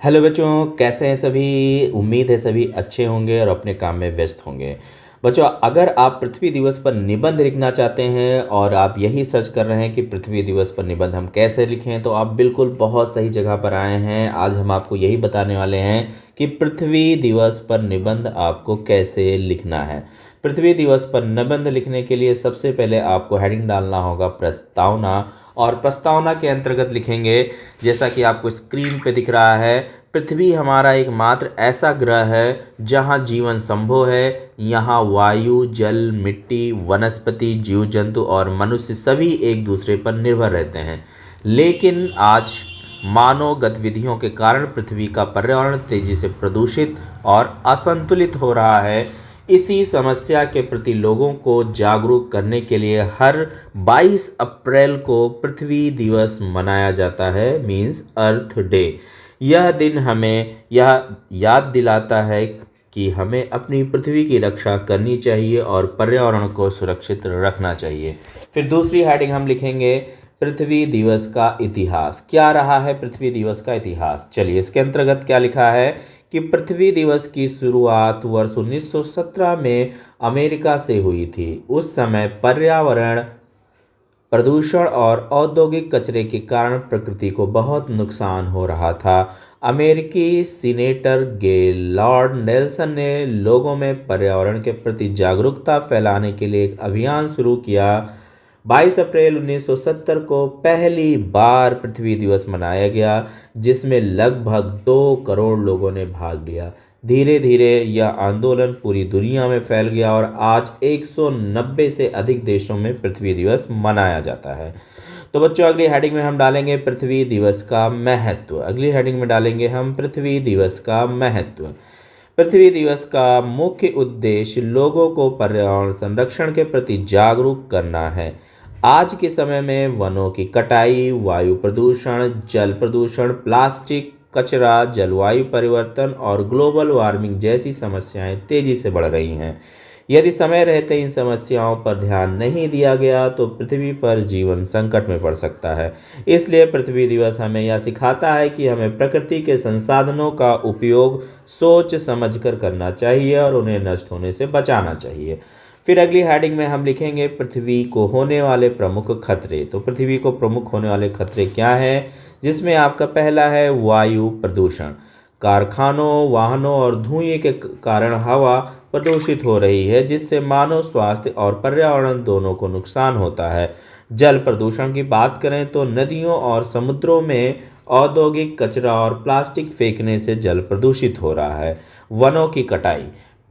Hello बच्चों, कैसे हैं सभी। उम्मीद है सभी अच्छे होंगे और अपने काम में व्यस्त होंगे। बच्चों, अगर आप पृथ्वी दिवस पर निबंध लिखना चाहते हैं और आप यही सर्च कर रहे हैं कि पृथ्वी दिवस पर निबंध हम कैसे लिखें, तो आप बिल्कुल बहुत सही जगह पर आए हैं। आज हम आपको यही बताने वाले हैं कि पृथ्वी दिवस पर निबंध आपको कैसे लिखना है। पृथ्वी दिवस पर निबंध लिखने के लिए सबसे पहले आपको हेडिंग डालना होगा प्रस्तावना, और प्रस्तावना के अंतर्गत लिखेंगे जैसा कि आपको स्क्रीन पे दिख रहा है। पृथ्वी हमारा एकमात्र ऐसा ग्रह है जहाँ जीवन संभव है। यहाँ वायु, जल, मिट्टी, वनस्पति, जीव जंतु और मनुष्य सभी एक दूसरे पर निर्भर रहते हैं। लेकिन आज मानव गतिविधियों के कारण पृथ्वी का पर्यावरण तेजी से प्रदूषित और असंतुलित हो रहा है। इसी समस्या के प्रति लोगों को जागरूक करने के लिए हर 22 अप्रैल को पृथ्वी दिवस मनाया जाता है, मीन्स अर्थ डे। यह दिन हमें यह याद दिलाता है कि हमें अपनी पृथ्वी की रक्षा करनी चाहिए और पर्यावरण को सुरक्षित रखना चाहिए। फिर दूसरी हेडिंग हम लिखेंगे पृथ्वी दिवस का इतिहास। क्या रहा है पृथ्वी दिवस का इतिहास? चलिए, इसके अंतर्गत क्या लिखा है कि पृथ्वी दिवस की शुरुआत वर्ष 1917 में अमेरिका से हुई थी। उस समय पर्यावरण प्रदूषण और औद्योगिक कचरे के कारण प्रकृति को बहुत नुकसान हो रहा था। अमेरिकी सीनेटर गेलॉर्ड नेल्सन ने लोगों में पर्यावरण के प्रति जागरूकता फैलाने के लिए एक अभियान शुरू किया। 22 अप्रैल 1970 को पहली बार पृथ्वी दिवस मनाया गया, जिसमें लगभग 2 करोड़ लोगों ने भाग लिया। धीरे धीरे यह आंदोलन पूरी दुनिया में फैल गया और आज 190 से अधिक देशों में पृथ्वी दिवस मनाया जाता है। तो बच्चों, अगली हेडिंग में हम डालेंगे पृथ्वी दिवस का महत्व। अगली हेडिंग में डालेंगे हम पृथ्वी दिवस का महत्व। पृथ्वी दिवस का मुख्य उद्देश्य लोगों को पर्यावरण संरक्षण के प्रति जागरूक करना है। आज के समय में वनों की कटाई, वायु प्रदूषण, जल प्रदूषण, प्लास्टिक कचरा, जलवायु परिवर्तन और ग्लोबल वार्मिंग जैसी समस्याएं तेजी से बढ़ रही हैं। यदि समय रहते इन समस्याओं पर ध्यान नहीं दिया गया तो पृथ्वी पर जीवन संकट में पड़ सकता है। इसलिए पृथ्वी दिवस हमें यह सिखाता है कि हमें प्रकृति के संसाधनों का उपयोग सोच समझकर करना चाहिए और उन्हें नष्ट होने से बचाना चाहिए। फिर अगली हेडिंग में हम लिखेंगे पृथ्वी को होने वाले प्रमुख खतरे। तो पृथ्वी को प्रमुख होने वाले खतरे क्या हैं? जिसमें आपका पहला है वायु प्रदूषण। कारखानों, वाहनों और धुएं के कारण हवा प्रदूषित हो रही है, जिससे मानव स्वास्थ्य और पर्यावरण दोनों को नुकसान होता है। जल प्रदूषण की बात करें तो नदियों और समुद्रों में औद्योगिक कचरा और प्लास्टिक फेंकने से जल प्रदूषित हो रहा है। वनों की कटाई,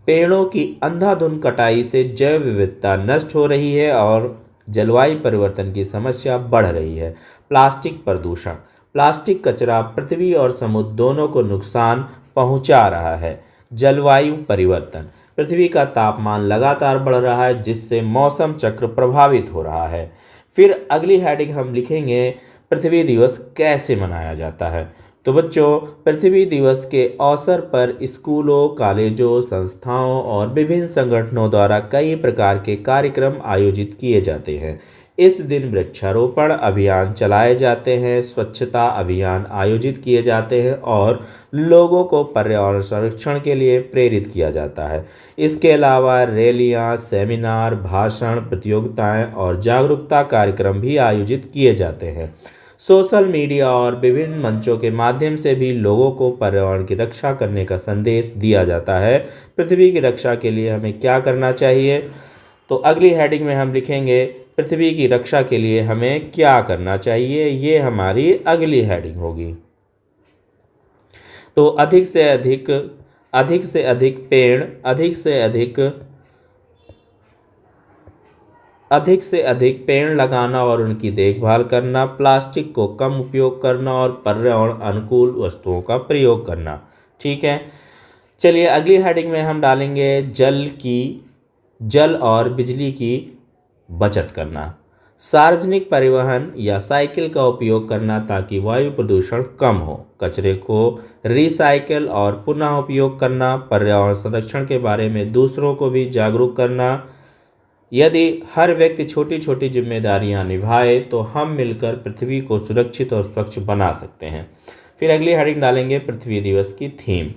पेड़ों की अंधाधुंध कटाई से जैव विविधता नष्ट हो रही है और जलवायु परिवर्तन की समस्या बढ़ रही है। प्लास्टिक प्रदूषण, प्लास्टिक कचरा पृथ्वी और समुद्र दोनों को नुकसान पहुंचा रहा है। जलवायु परिवर्तन, पृथ्वी का तापमान लगातार बढ़ रहा है, जिससे मौसम चक्र प्रभावित हो रहा है। फिर अगली हेडिंग हम लिखेंगे पृथ्वी दिवस कैसे मनाया जाता है। तो बच्चों, पृथ्वी दिवस के अवसर पर स्कूलों, कॉलेजों, संस्थाओं और विभिन्न संगठनों द्वारा कई प्रकार के कार्यक्रम आयोजित किए जाते हैं। इस दिन वृक्षारोपण अभियान चलाए जाते हैं, स्वच्छता अभियान आयोजित किए जाते हैं और लोगों को पर्यावरण संरक्षण के लिए प्रेरित किया जाता है। इसके अलावा रैलियां, सेमिनार, भाषण, प्रतियोगिताएं और जागरूकता कार्यक्रम भी आयोजित किए जाते हैं। सोशल मीडिया और विभिन्न मंचों के माध्यम से भी लोगों को पर्यावरण की रक्षा करने का संदेश दिया जाता है। पृथ्वी की रक्षा के लिए हमें क्या करना चाहिए? तो अगली हेडिंग में हम लिखेंगे पृथ्वी की रक्षा के लिए हमें क्या करना चाहिए। ये हमारी अगली हेडिंग होगी। तो अधिक से अधिक पेड़, अधिक से अधिक पेड़ लगाना और उनकी देखभाल करना, प्लास्टिक को कम उपयोग करना और पर्यावरण अनुकूल वस्तुओं का प्रयोग करना। ठीक है, चलिए अगली हेडिंग में हम डालेंगे जल और बिजली की बचत करना। सार्वजनिक परिवहन या साइकिल का उपयोग करना ताकि वायु प्रदूषण कम हो। कचरे को रिसाइकिल और पुनः उपयोग करना। पर्यावरण संरक्षण के बारे में दूसरों को भी जागरूक करना। यदि हर व्यक्ति छोटी छोटी जिम्मेदारियां निभाए तो हम मिलकर पृथ्वी को सुरक्षित और स्वच्छ बना सकते हैं। फिर अगली हेडिंग डालेंगे पृथ्वी दिवस की थीम।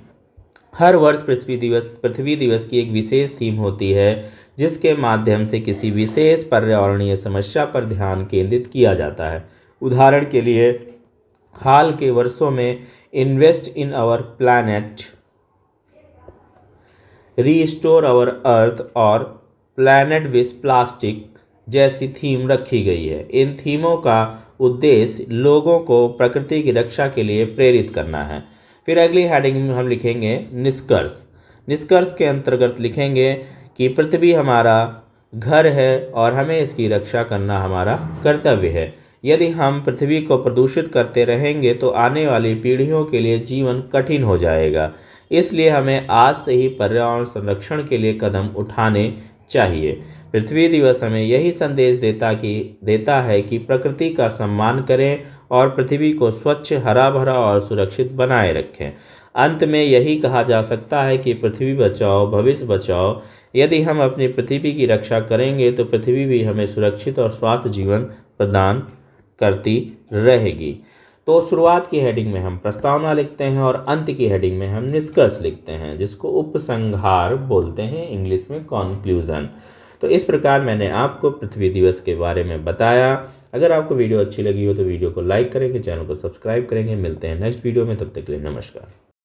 हर वर्ष पृथ्वी दिवस की एक विशेष थीम होती है जिसके माध्यम से किसी विशेष पर्यावरणीय समस्या पर ध्यान केंद्रित किया जाता है। उदाहरण के लिए हाल के वर्षों में invest in our planet, restore our earth और प्लैनेट विथ प्लास्टिक जैसी थीम रखी गई है। इन थीमों का उद्देश्य लोगों को प्रकृति की रक्षा के लिए प्रेरित करना है। फिर अगली हेडिंग में हम लिखेंगे निष्कर्ष। निष्कर्ष के अंतर्गत लिखेंगे कि पृथ्वी हमारा घर है और हमें इसकी रक्षा करना हमारा कर्तव्य है। यदि हम पृथ्वी को प्रदूषित करते रहेंगे तो आने वाली पीढ़ियों के लिए जीवन कठिन हो जाएगा। इसलिए हमें आज से ही पर्यावरण संरक्षण के लिए कदम उठाने चाहिए। पृथ्वी दिवस हमें यही संदेश देता है कि प्रकृति का सम्मान करें और पृथ्वी को स्वच्छ, हरा भरा और सुरक्षित बनाए रखें। अंत में यही कहा जा सकता है कि पृथ्वी बचाओ भविष्य बचाओ। यदि हम अपनी पृथ्वी की रक्षा करेंगे तो पृथ्वी भी हमें सुरक्षित और स्वस्थ जीवन प्रदान करती रहेगी। तो शुरुआत की हेडिंग में हम प्रस्तावना लिखते हैं और अंत की हेडिंग में हम निष्कर्ष लिखते हैं, जिसको उपसंहार बोलते हैं इंग्लिश में, कॉन्क्लूजन। तो इस प्रकार मैंने आपको पृथ्वी दिवस के बारे में बताया। अगर आपको वीडियो अच्छी लगी हो तो वीडियो को लाइक करेंगे, चैनल को सब्सक्राइब करेंगे। मिलते हैं नेक्स्ट वीडियो में, तब तक के लिए नमस्कार।